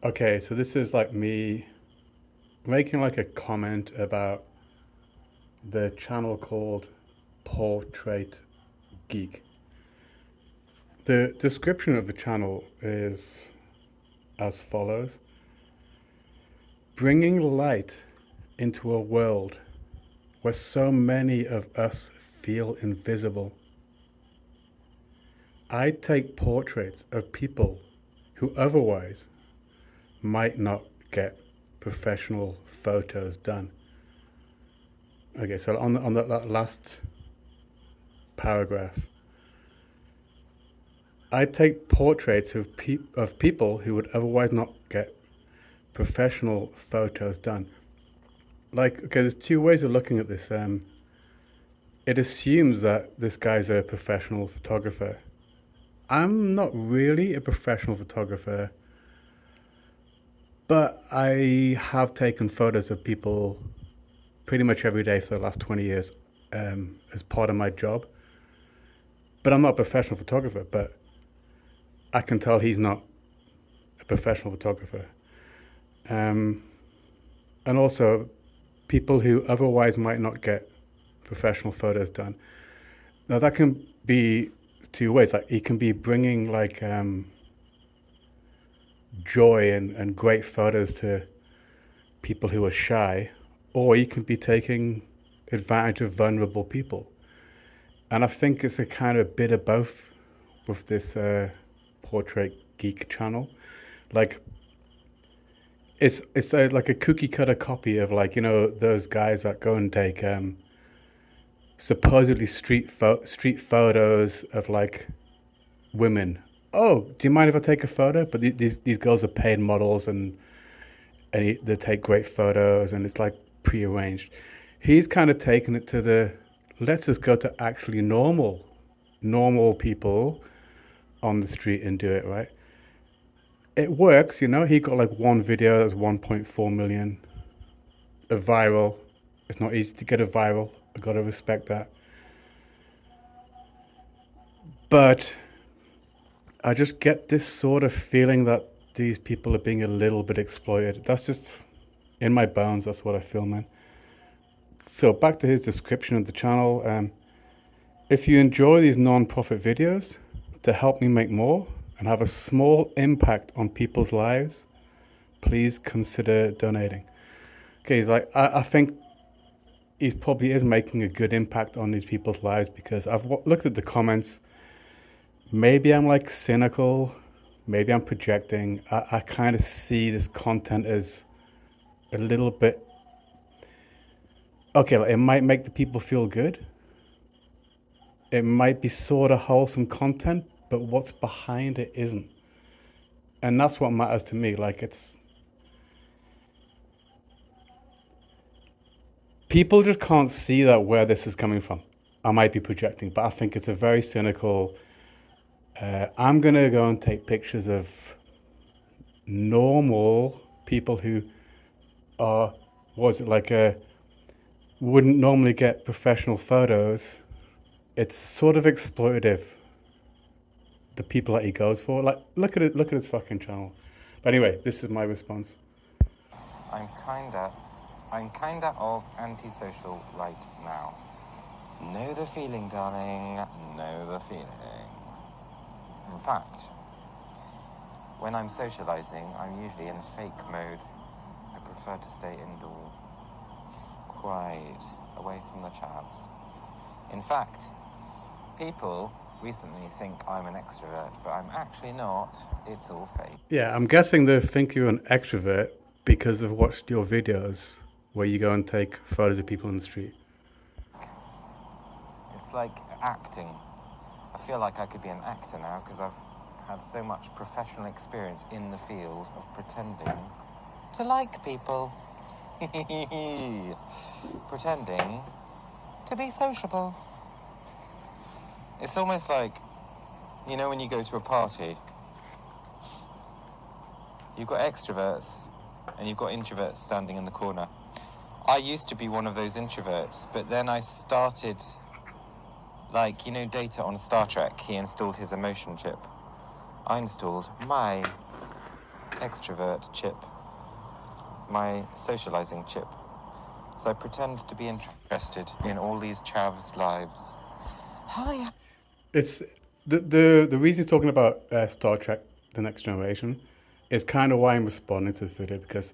Okay, so this is like me making like a comment about the channel called Portrait Geek. The description of the channel is as follows: bringing light into a world where so many of us feel invisible. I take portraits of people who otherwise might not get professional photos done. Okay, so on that last paragraph, I take portraits of people who would otherwise not get professional photos done. Like, okay, there's two ways of looking at this. It assumes that this guy's a professional photographer. I'm not really a professional photographer, but I have taken photos of people pretty much every day for the last 20 years as part of my job. But I'm not a professional photographer, but I can tell he's not a professional photographer. And also, people who otherwise might not get professional photos done. Now, that can be two ways. Like, he can be bringing like joy and great photos to people who are shy, or he can be taking advantage of vulnerable people. And I think it's a kind of bit of both with this Portrait Geek channel. Like, it's like a cookie cutter copy of, like, you know, those guys that go and take supposedly street photos of like women. Oh, do you mind if I take a photo? But these girls are paid models, and they take great photos, and it's like prearranged. He's kind of taken it to the, let's just go to actually normal people on the street and do it, right? It works, you know. He got like one video that's 1.4 million, a viral. It's not easy to get a viral. I gotta respect that. But I just get this sort of feeling that these people are being a little bit exploited. That's just in my bones. That's what I feel, man. So back to his description of the channel. If you enjoy these non-profit videos to help me make more and have a small impact on people's lives, please consider donating. Okay, he's like, I think he probably is making a good impact on these people's lives, because I've looked at the comments. Maybe I'm like cynical, maybe I'm projecting. I kind of see this content as a little bit, okay, like, it might make the people feel good. It might be sort of wholesome content, but what's behind it isn't. And that's what matters to me. Like, it's, people just can't see that where this is coming from. I might be projecting, but I think it's a very cynical, I'm going to go and take pictures of normal people who are, was it like a, wouldn't normally get professional photos. It's sort of exploitative, the people that he goes for. Like, look at it, look at his fucking channel. But anyway, this is my response. I'm kinda of antisocial right now. Know the feeling, darling. Know the feeling. In fact, when I'm socializing, I'm usually in fake mode. I prefer to stay indoor, quiet, away from the chavs. In fact, people recently think I'm an extrovert, but I'm actually not. It's all fake. Yeah, I'm guessing they think you're an extrovert because they've watched your videos where you go and take photos of people in the street. It's like acting. I feel like I could be an actor now because I've had so much professional experience in the field of pretending to like people. Pretending to be sociable. It's almost like, you know, when you go to a party, you've got extroverts and you've got introverts standing in the corner. I used to be one of those introverts, but then I started, like, you know, Data on Star Trek, he installed his emotion chip. I installed my extrovert chip, my socializing chip. So I pretend to be interested in all these chavs' lives. Hi. It's the reason he's talking about Star Trek: The Next Generation is kind of why I'm responding to this video, because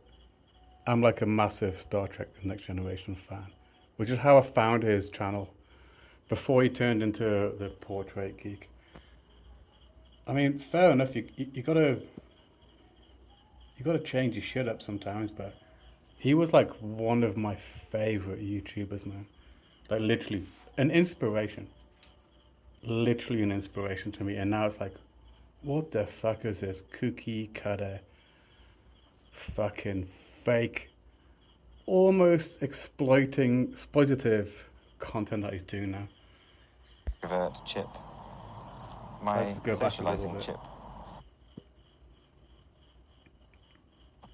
I'm like a massive Star Trek: The Next Generation fan, which is how I found his channel before he turned into the portrait geek. I mean, fair enough. You gotta change your shit up sometimes, but he was like one of my favorite YouTubers, man. Like literally an inspiration. Literally an inspiration to me. And now it's like, what the fuck is this cookie cutter, fucking fake, almost exploitative content that he's doing now? Extrovert chip, my socializing chip.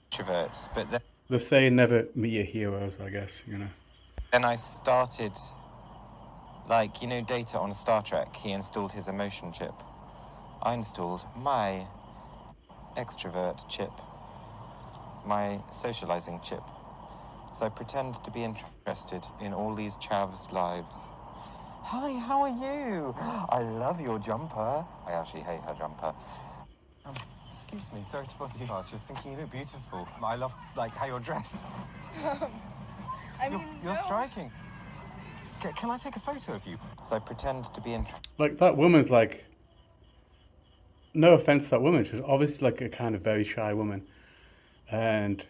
Introverts, but then they say never meet your heroes, I guess, you know. Then I started, like, you know, Data on Star Trek, he installed his emotion chip. I installed my extrovert chip, my socializing chip. So I pretend to be interested in all these chavs' lives. Hi, how are you? I love your jumper. I actually hate her jumper. Excuse me, sorry to bother you. I was just thinking you look beautiful. I love, like, how you're dressed. You're striking. Can I take a photo of you? So I pretend to be interested. Like, that woman's like, no offense to that woman, she's obviously like a kind of very shy woman. And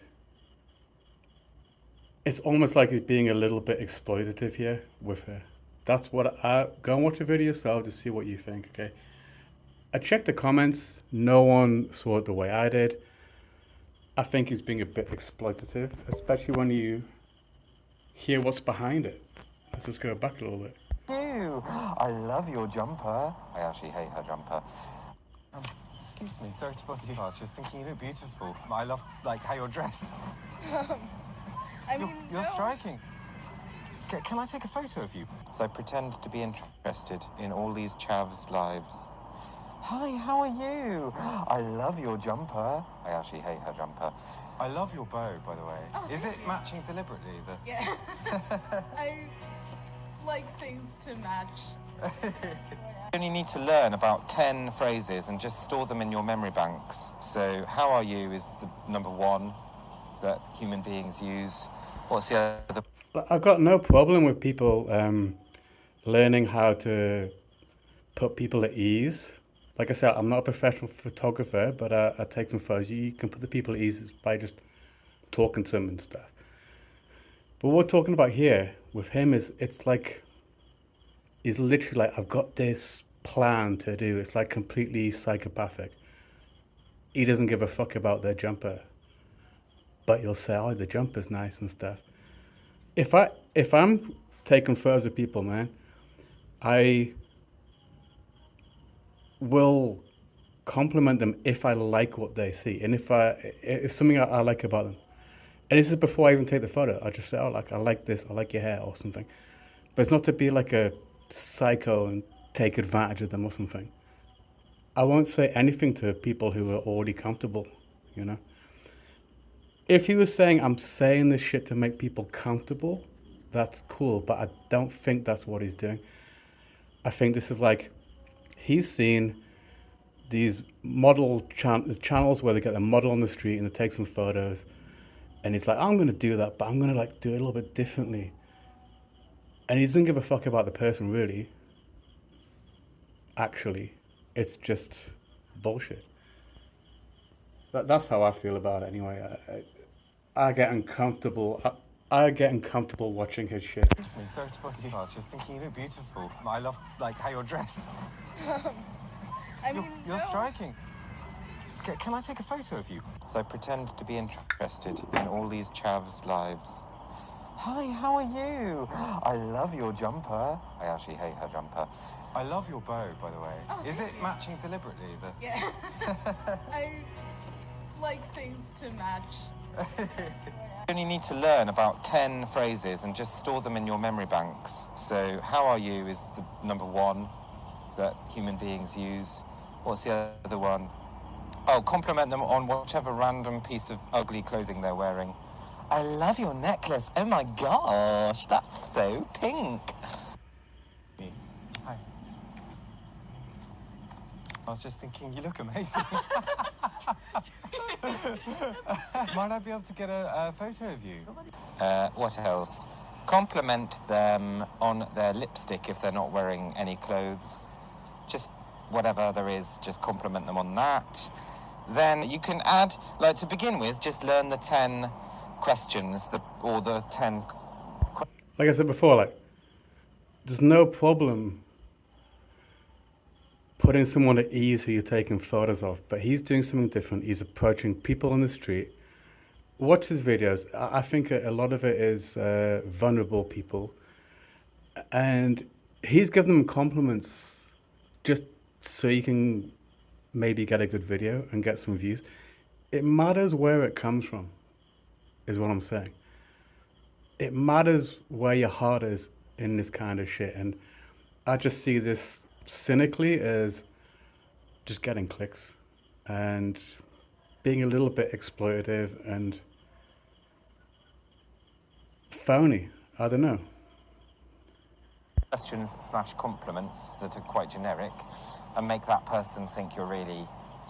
it's almost like he's being a little bit exploitative here with her. That's what go and watch the video yourself to see what you think, okay? I checked the comments. No one saw it the way I did. I think he's being a bit exploitative, especially when you hear what's behind it. Let's just go back a little bit. You, I love your jumper. I actually hate her jumper. Excuse me, sorry to bother you. I was just thinking you look beautiful. I love, like, how you're dressed. You're striking. Can I take a photo of you? So I pretend to be interested in all these chavs' lives. Hi, how are you? I love your jumper. I actually hate her jumper. I love your bow, by the way. Oh, Is it matching deliberately? Yeah. I like things to match. You only need to learn about 10 phrases and just store them in your memory banks. So, how are you is the number one that human beings use. What's the other? I've got no problem with people learning how to put people at ease. Like I said, I'm not a professional photographer, but I take some photos. You can put the people at ease by just talking to them and stuff. But what we're talking about here with him is, it's like, he's literally like, I've got this plan to do. It's like completely psychopathic. He doesn't give a fuck about their jumper. But you'll say, oh, the jumper's nice and stuff. If I'm taking photos of people, man, I will compliment them if I like what they see, and if it's something I like about them. And this is before I even take the photo. I just say, oh, like, I like this, I like your hair or something. But it's not to be like a psycho and take advantage of them or something. I won't say anything to people who are already comfortable, you know. If he was saying, I'm saying this shit to make people comfortable, that's cool, but I don't think that's what he's doing. I think this is like, he's seen these model channels where they get a model on the street and they take some photos, and he's like, I'm going to do that, but I'm going to like do it a little bit differently. And he doesn't give a fuck about the person, really. Actually, it's just bullshit. That's how I feel about it anyway. I get uncomfortable. I get uncomfortable watching his shit. Excuse me, sorry to bother you. I was just thinking you look beautiful. I love, like, how you're dressed. You're striking. Can I take a photo of you? So I pretend to be interested in all these chavs' lives. Hi, how are you? I love your jumper. I actually hate her jumper. I love your bow, by the way. Oh, Is it matching deliberately? Yeah. I like things to match. You only need to learn about 10 phrases and just store them in your memory banks. So, how are you is the number one that human beings use. What's the other one? Oh, compliment them on whatever random piece of ugly clothing they're wearing. I love your necklace. Oh my gosh, that's so pink. Hi. I was just thinking, you look amazing. Might I be able to get a photo of you? What else? Compliment them on their lipstick if they're not wearing any clothes. Just whatever there is, just compliment them on that. Then you can add, like to begin with, just learn the 10 questions, or the 10... Like I said before, like, there's no problem putting someone at ease who you're taking photos of, but he's doing something different. He's approaching people on the street. Watch his videos. I think a lot of it is vulnerable people, and he's giving them compliments just so you can maybe get a good video and get some views. It matters where it comes from, is what I'm saying. It matters where your heart is in this kind of shit, and I just see this cynically as just getting clicks and being a little bit exploitative and phony. I don't know. questions / compliments that are quite generic, and make that person think you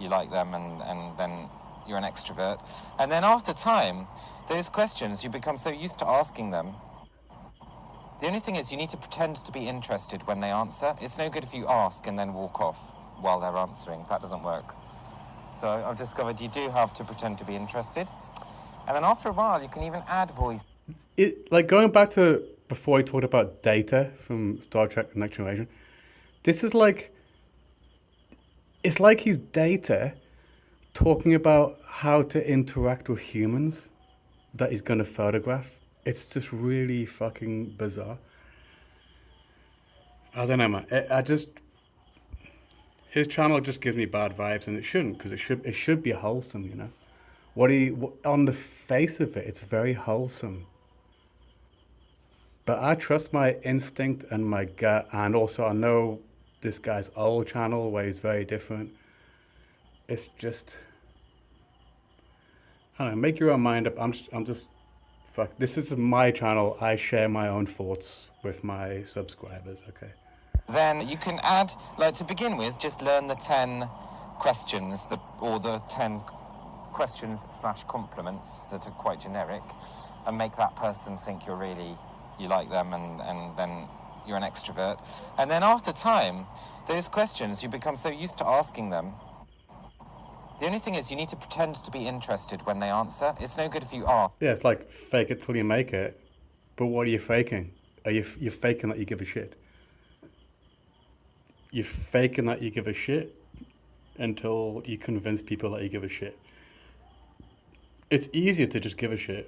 like them, and then you're an extrovert. And then after time, those questions, you become so used to asking them. The only thing is you need to pretend to be interested when they answer. It's no good if you ask and then walk off while they're answering. That doesn't work. So I've discovered you do have to pretend to be interested. And then after a while, you can even add voice. Like going back to before he talked about Data from Star Trek: The Next Generation, this is like, it's like he's Data talking about how to interact with humans that he's going to photograph. It's just really fucking bizarre. I don't know, man. His channel just gives me bad vibes, and it shouldn't, because it should be wholesome, you know. On the face of it, it's very wholesome. But I trust my instinct and my gut, and also I know this guy's old channel where he's very different. It's just, I don't know, make your own mind up. I'm just, fuck, this is my channel. I share my own thoughts with my subscribers, okay? Then you can add, like to begin with, just learn the 10 questions, or the 10 questions / compliments that are quite generic, and make that person think you like them, and then you're an extrovert. And then after time, those questions, you become so used to asking them. The only thing is you need to pretend to be interested when they answer. It's no good if you are. Yeah, it's like fake it till you make it. But what are you faking? You're faking that you give a shit. You're faking that you give a shit until you convince people that you give a shit. It's easier to just give a shit.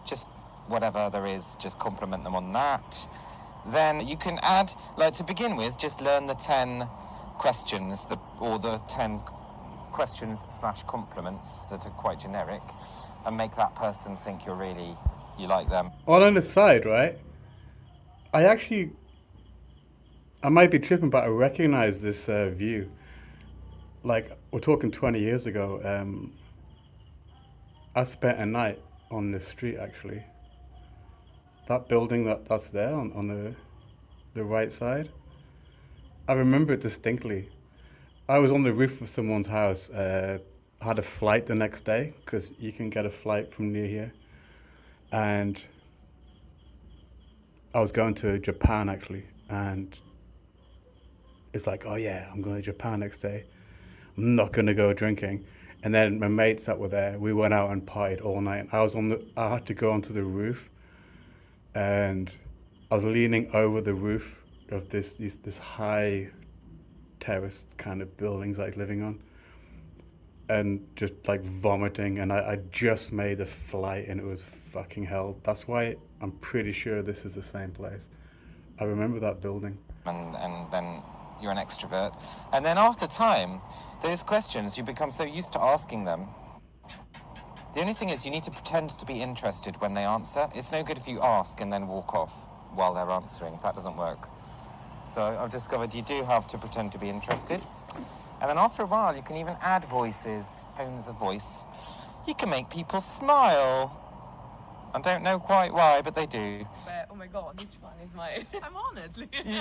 Just whatever there is, just compliment them on that. Then you can add, like to begin with, just learn the 10 questions, or the 10 questions / compliments that are quite generic, and make that person think you like them. On the side, right? I might be tripping, but I recognize this view. Like, we're talking 20 years ago. I spent a night on this street, actually. That building that's there on the right side, I remember it distinctly. I was on the roof of someone's house, had a flight the next day, because you can get a flight from near here. And I was going to Japan, actually, and it's like, oh yeah, I'm going to Japan next day. I'm not going to go drinking. And then my mates that were there, we went out and partied all night. I had to go onto the roof, and I was leaning over the roof of this high terrace kind of buildings I was living on, and just like vomiting. And I just made a flight, and it was fucking hell. That's why I'm pretty sure this is the same place. I remember that building. And then you're an extrovert. And then after time, those questions, you become so used to asking them. The only thing is you need to pretend to be interested when they answer. It's no good if you ask and then walk off while they're answering. That doesn't work. So I've discovered you do have to pretend to be interested. And then after a while, you can even add voices, tones of voice. You can make people smile. I don't know quite why, but they do. Oh my god, which one is my... I'm honoured.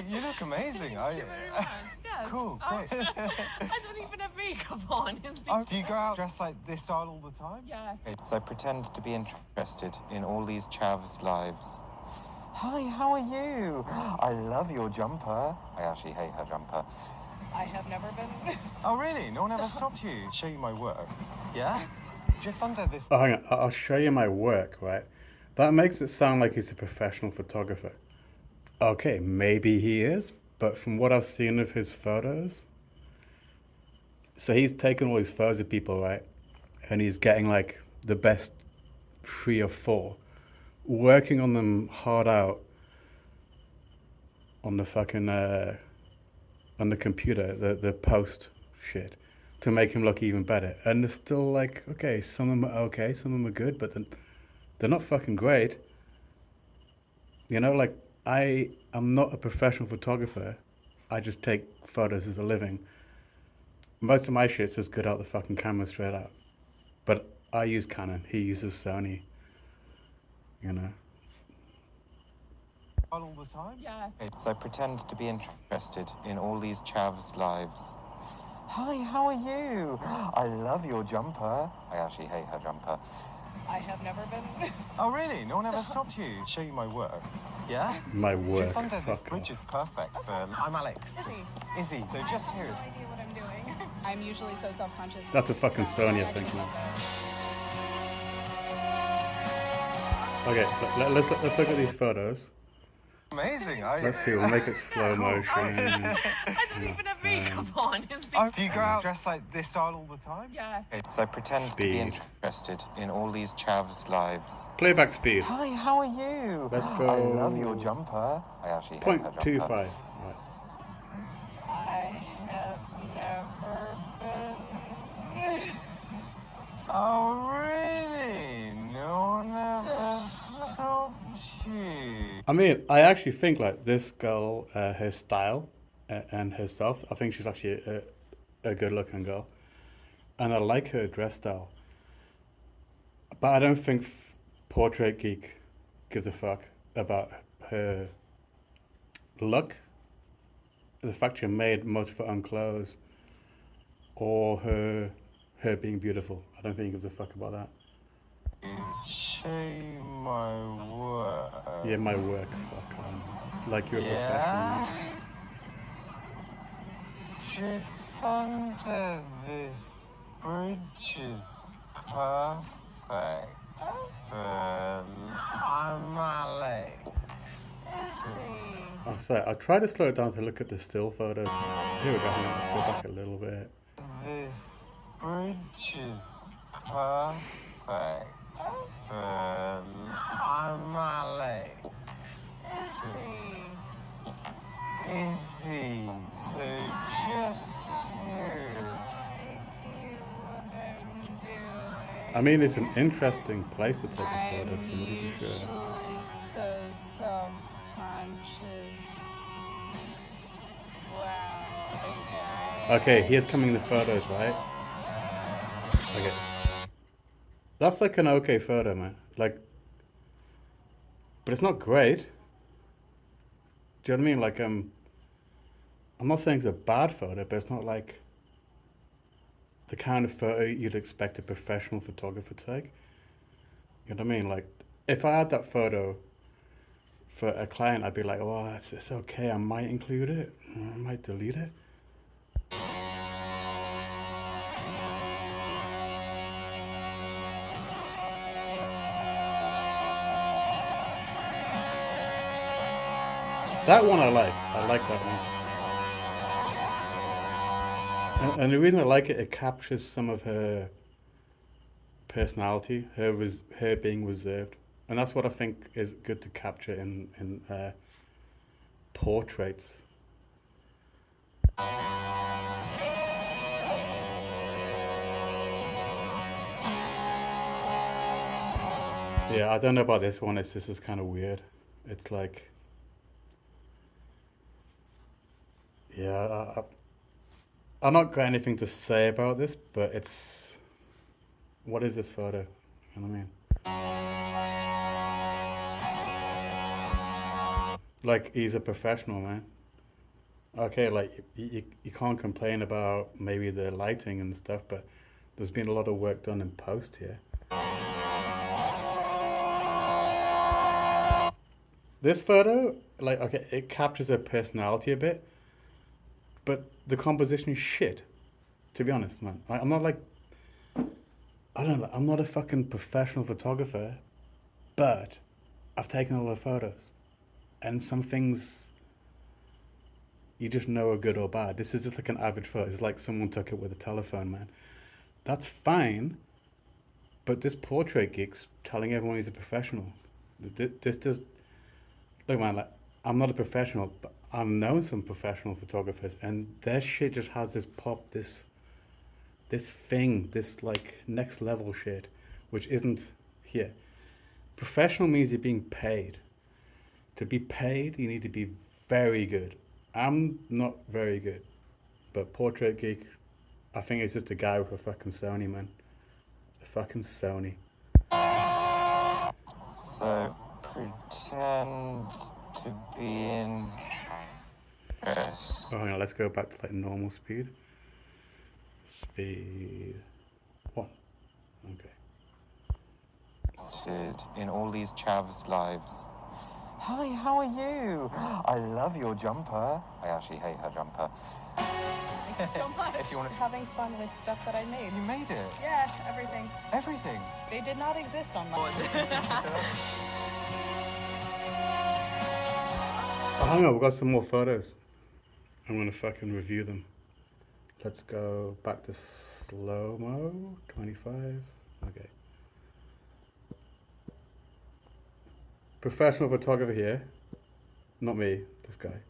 You look amazing. Thank you very much. Yes. Cool, great. I don't even have makeup on. Do you go out dressed like this style all the time? Yes. So pretend to be interested in all these chavs' lives. Hi, how are you? I love your jumper. I actually hate her jumper. I have never been. Oh, really? No one ever stopped you? Show you my work. Yeah? Just under this... Oh, hang on. I'll show you my work, right? That makes it sound like he's a professional photographer. Okay, maybe he is, but from what I've seen of his photos... So he's taken all these photos of people, right? And he's getting like the best 3 or 4. Working on them hard out on the fucking... on the computer, the post shit, to make him look even better. And they're still like, okay, some of them are okay, some of them are good, but they're not fucking great. You know, like, I'm not a professional photographer. I just take photos as a living. Most of my shit's just good out the fucking camera straight out. But I use Canon, he uses Sony. You know. All the time? Yes. So pretend to be interested in all these chavs' lives. Hi, how are you? I love your jumper. I actually hate her jumper. I have never been. Oh, really? No one ever stopped you? Show you my work. Yeah? My work. Just under this fuck bridge off. is perfect for... I'm Alex. Izzy. So just here I is... have no idea what I'm doing. I'm usually so self-conscious. That's a fucking So Sony, I I think, just man. love Okay, let's look at these photos. Amazing. Let's see, we'll make it slow motion. I don't even have makeup on. Do you go out dressed like this style all the time? Yes. So pretend to be Speed. interested in all these chavs' lives. Playback speed. Hi, how are you? Let's go. I love your jumper. I actually hate her jumper. 0.25. Right. I have never been. Oh, really? No one ever stopped you. I mean, I actually think like this girl, her style and herself, I think she's actually a good looking girl. And I like her dress style. But I don't think Portrait Geek gives a fuck about her look, the fact she made most of her own clothes, or her being beautiful. I don't think he gives a fuck about that. Show you my work. Yeah, my work, fuck on. Like you're a Yeah? Just under this bridge is perfect for... I'm Alex. Oh, sorry, I'll try to slow it down to look at the still photos. Here we go, hang on, let's go back a little bit. This bridge is perfect for... I'm Alex. Izzy, so just here's... I mean, it's an interesting place to take a photo, so I'm maybe you should. usually so self-conscious. Wow. Okay, here's coming the photos, right? Okay. That's like an okay photo, man. Like, but it's not great. Do you know what I mean? Like, I'm not saying it's a bad photo, but it's not like the kind of photo you'd expect a professional photographer to take. You know what I mean? Like, if I had that photo for a client, I'd be like, oh, it's okay. I might include it. I might delete it. That one I like. I like that one. And the reason I like it, it captures some of her personality, her being reserved, and that's what I think is good to capture in portraits. Yeah, I don't know about this one. This is kind of weird. It's like Yeah, I'm not got anything to say about this, but it's... What is this photo? You know what I mean? Like, he's a professional, man. Okay, like, you can't complain about maybe the lighting and stuff, but there's been a lot of work done in post here. This photo, like, okay, it captures her personality a bit, but the composition is shit, to be honest, man. I'm not like... I don't know, I'm not a fucking professional photographer, but I've taken a lot of photos. And some things you just know are good or bad. This is just like an average photo. It's like someone took it with a telephone, man. That's fine, but this portrait geek's telling everyone he's a professional. This does... Look, man, like, I'm not a professional, but I've known some professional photographers, and their shit just has this pop, this thing, this like next level shit, which isn't here. Professional means you're being paid. To be paid, you need to be very good. I'm not very good, but Portrait Geek, I think it's just a guy with a fucking Sony, man. A fucking Sony. So, pretend to be interested. Oh, hang on, let's go back to like normal speed. Speed 1. Okay. In all these chavs' lives. Hi, how are you? I love your jumper. I actually hate her jumper. Thank you so much. If you want to... Having fun with stuff that I made. You made it? Yeah, everything. Everything? They did not exist online. Oh, hang on, we've got some more photos. I'm gonna fucking review them. Let's go back to slow-mo, 25, okay. Professional photographer here. Not me, this guy.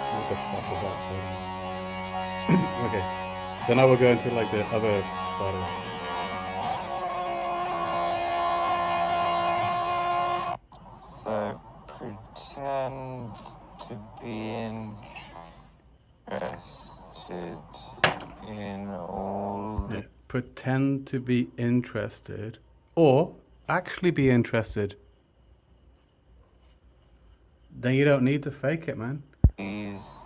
What the fuck is that for? Okay, so now we're going to like the other photos. So, pretend to be interested in all the... Yeah. Pretend to be interested, or actually be interested. Then you don't need to fake it, man. These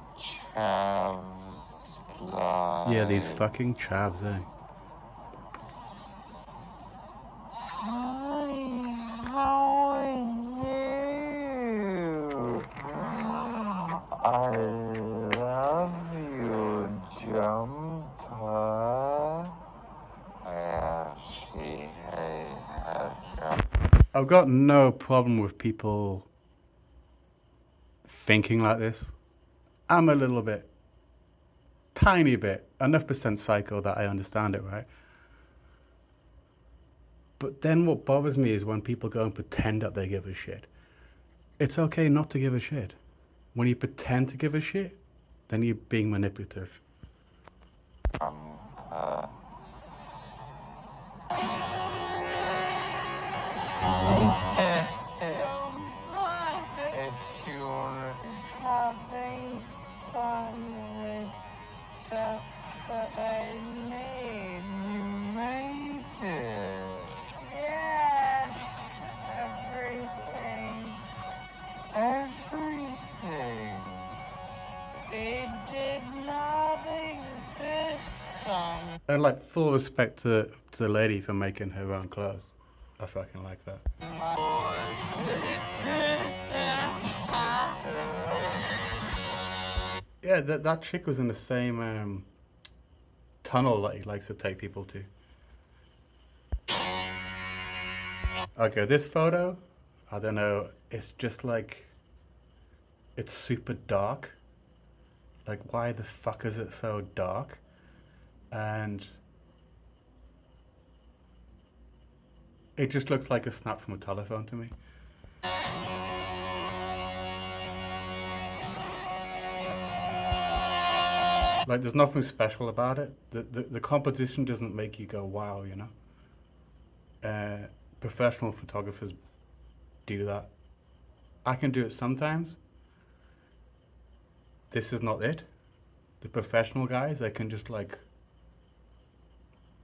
chavs lives. Yeah, these fucking chavs, eh? Hi, how are you? I love your jumper. I actually hate her jumper. I've got no problem with people thinking like this. I'm a little bit, tiny bit, enough percent psycho that I understand it, right? But then what bothers me is when people go and pretend that they give a shit. It's okay not to give a shit. When you pretend to give a shit, then you're being manipulative. If you wanna... Having fun with stuff that I made. You made it. Yeah, everything. Everything. They did not exist on. And like full respect to the lady for making her own clothes. I fucking like that. Yeah, that chick was in the same tunnel that he likes to take people to. Okay, this photo, I don't know, it's just like, it's super dark. Like, why the fuck is it so dark? And it just looks like a snap from a telephone to me. Like, there's nothing special about it. The composition doesn't make you go, wow, you know? Professional photographers do that. I can do it sometimes. This is not it. The professional guys, they can just like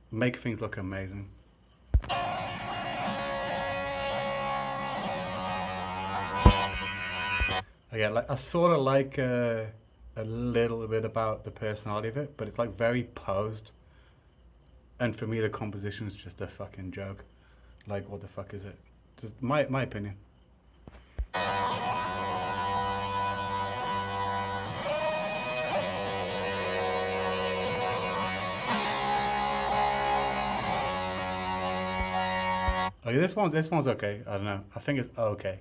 make things look amazing. Again, like I sort of like a little bit about the personality of it, but it's like very posed. And for me, the composition is just a fucking joke. Like, what the fuck is it? Just my opinion. Okay, this one's okay. I don't know. I think it's okay.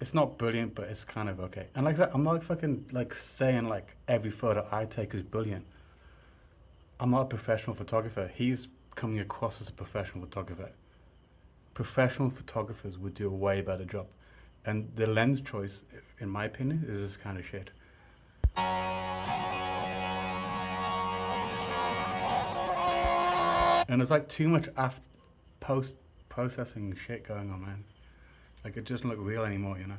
It's not brilliant, but it's kind of okay. And like that, I'm not fucking like saying like every photo I take is brilliant. I'm not a professional photographer. He's coming across as a professional photographer. Professional photographers would do a way better job. And the lens choice, in my opinion, is this kind of shit. And there's like too much post-processing shit going on, man. Like it doesn't look real anymore, you know?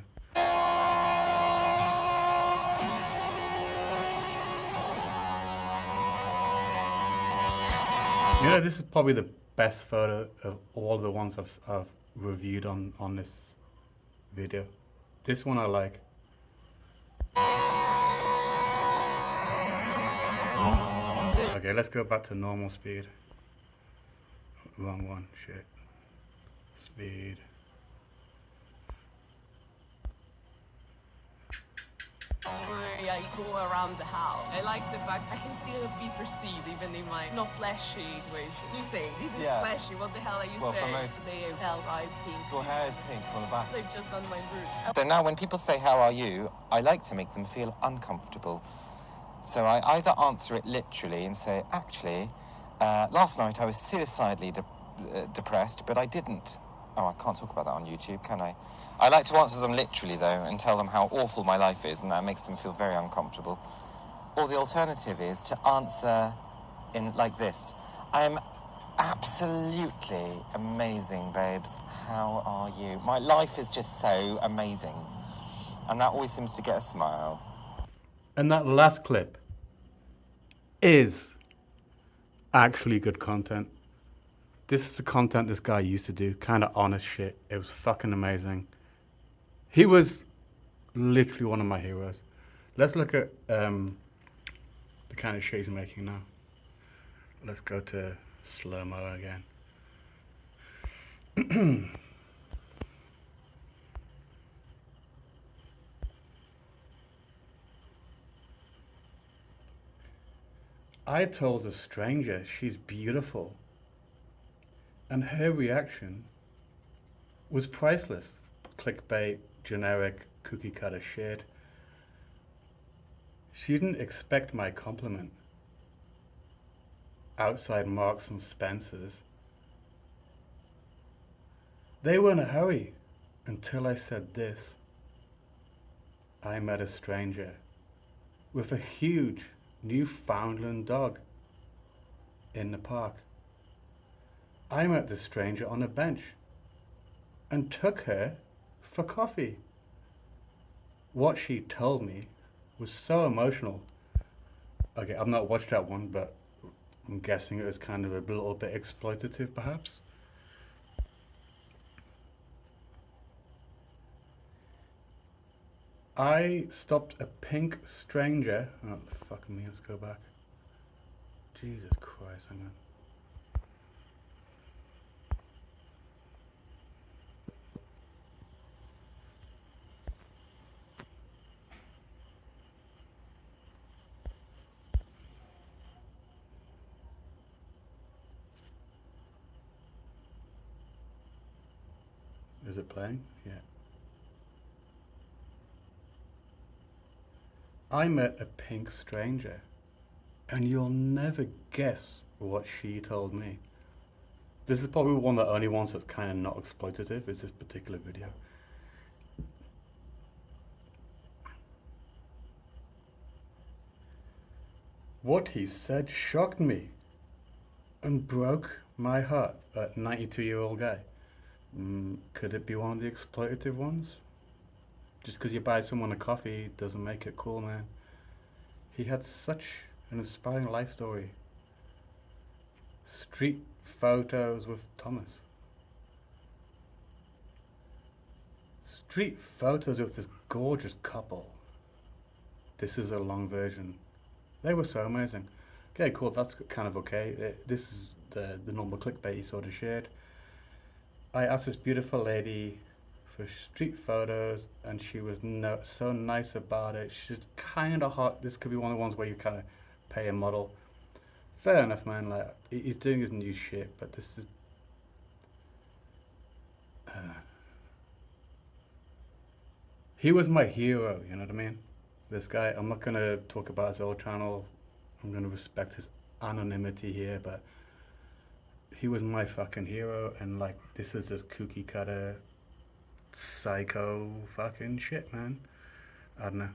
You know, this is probably the best photo of all the ones I've reviewed on this video. This one I like. Okay, let's go back to normal speed. Wrong one, shit. Speed. Where I go around the house. I like the fact I can still be perceived even in my not flashy situation. You say this is flashy. What the hell are you saying? For most, They hell I pink. your hair is pink on the back. So I've just done my roots. So now when people say, how are you? I like to make them feel uncomfortable. So I either answer it literally and say, actually, last night I was suicidally depressed, but I didn't. Oh, I can't talk about that on YouTube, can I? I like to answer them literally, though, and tell them how awful my life is, and that makes them feel very uncomfortable. Or the alternative is to answer in like this. I am absolutely amazing, babes. How are you? My life is just so amazing. And that always seems to get a smile. And that last clip is actually good content. This is the content this guy used to do, kind of honest shit. It was fucking amazing. He was literally one of my heroes. Let's look at the kind of shit he's making now. Let's go to slow-mo again. I told a stranger she's beautiful, and her reaction was priceless. Clickbait, generic, cookie cutter shit. She didn't expect my compliment. Outside Marks and Spencer's. They were in a hurry until I said this. I met a stranger with a huge Newfoundland dog in the park. I met the stranger on a bench and took her for coffee. What she told me was so emotional. Okay, I've not watched that one, but I'm guessing it was kind of a little bit exploitative, perhaps. I stopped a pink stranger. Oh, fuck me, let's go back. Jesus Christ, hang on. Is it playing? Yeah. I met a pink stranger, and you'll never guess what she told me. This is probably one of the only ones that's kind of not exploitative, is this particular video. What he said shocked me and broke My heart, a 92-year-old guy. Could it be one of the exploitative ones? Just because you buy someone a coffee doesn't make it cool, man. He had such an inspiring life story. Street photos with Thomas. Street photos with this gorgeous couple. This is a long version. They were so amazing. Okay, cool, that's kind of okay. This is the normal clickbait he sort of shared. I asked this beautiful lady for street photos, and she was so nice about it. She's kind of hot. This could be one of the ones where you kind of pay a model. Fair enough, man. Like, he's doing his new shit, but this is. He was my hero, you know what I mean? This guy, I'm not gonna talk about his old channel. I'm gonna respect his anonymity here, but he was my fucking hero, and like, this is just cookie cutter psycho fucking shit, man. I don't know.